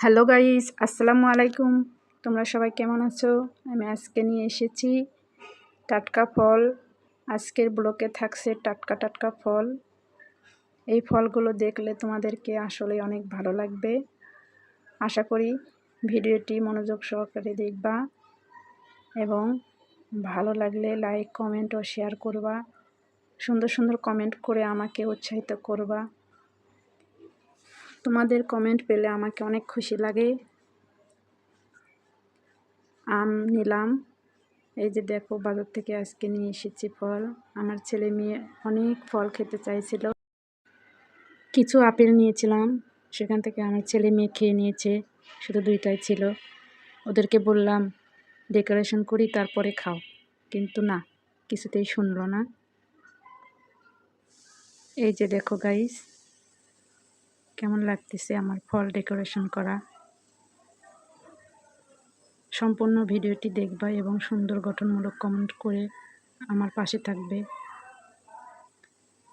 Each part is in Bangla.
হ্যালো গাইস, আসসালামু আলাইকুম। তোমরা সবাই কেমন আছো? আমি আজকে নিয়ে এসেছি টাটকা ফল। আজকের ব্লকে থাকছে টাটকা টাটকা ফল। এই ফলগুলো দেখলে তোমাদেরকে আসলে অনেক ভালো লাগবে। আশা করি ভিডিওটি মনোযোগ সহকারে দেখবা এবং ভালো লাগলে লাইক, কমেন্ট ও শেয়ার করবা। সুন্দর সুন্দর কমেন্ট করে আমাকে উৎসাহিত করবা। তোমাদের কমেন্ট পেলে আমাকে অনেক খুশি লাগে। আম নিলাম, এই যে দেখো বাজার থেকে আজকে নিয়ে এসেছি ফল। আমার ছেলে মেয়ে অনেক ফল খেতে চাইছিল। কিছু আপেল নিয়েছিলাম, সেখান থেকে আমার ছেলে মেয়ে খেয়ে নিয়েছে, শুধু দুইটাই ছিল। ওদেরকে বললাম ডেকোরেশন করি তারপরে খাও, কিন্তু না, কিছুতেই শুনলো না। এই যে দেখো গাইস, কেমন লাগতেছে আমার ফল ডেকোরেশন করা। সম্পূর্ণ ভিডিওটি দেখবা এবং সুন্দর গঠনমূলক কমেন্ট করে আমার পাশে থাকবে।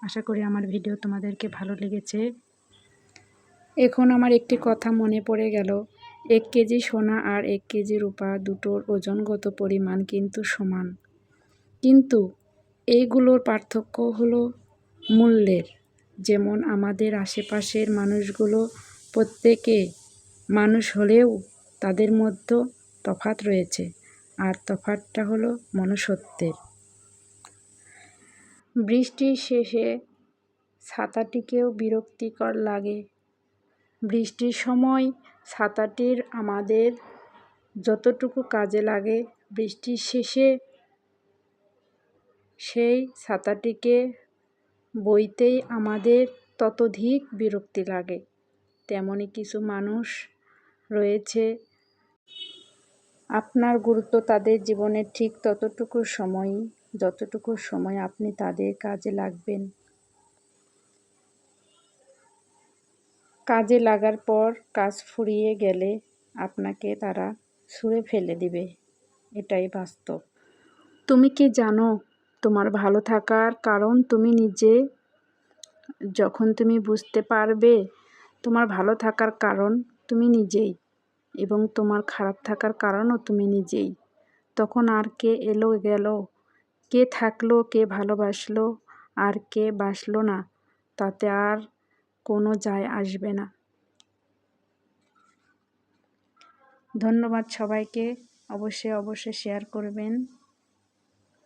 আশা করি আমার ভিডিও তোমাদেরকে ভালো লেগেছে। এখন আমার একটি কথা মনে পড়ে গেল, 1 কেজি সোনা আর 1 কেজি রূপা দুটোর ওজনগত পরিমাণ কিন্তু সমান, কিন্তু এইগুলোর পার্থক্য হলো মূল্যের। যেমন আমাদের আশেপাশের মানুষগুলো প্রত্যেকে মানুষ হলেও তাদের মধ্যে তফাৎ রয়েছে, আর তফাৎটা হলো মনুষ্যত্বের। বৃষ্টির শেষে ছাতাটিকেও বিরক্তিকর লাগে। বৃষ্টির সময় ছাতাটির আমাদের যতটুকু কাজে লাগে, বৃষ্টির শেষে সেই ছাতাটিকে বইতেই আমাদের ততোধিক বিরক্তি লাগে। তেমনই কিছু মানুষ রয়েছে, আপনার গুরুত্ব তাদের জীবনের ঠিক ততটুকু সময়ই, যতটুকু সময় আপনি তাদের কাজে লাগবেন। কাজে লাগার পর কাজ ফুরিয়ে গেলে আপনাকে তারা ছুঁড়ে ফেলে দিবে, এটাই বাস্তব। তুমি কি জানো তোমার ভালো থাকার কারণ তুমি নিজে? যখন তুমি বুঝতে পারবে তোমার ভালো থাকার কারণ তুমি নিজেই এবং তোমার খারাপ থাকার কারণও তুমি নিজেই, তখন আর কে এলো গেল, কে থাকলো, কে ভালোবাসলো আর কে বাসলো না, তাতে আর কোনো যায় আসবে না। ধন্যবাদ সবাইকে। অবশ্যই শেয়ার করবেন।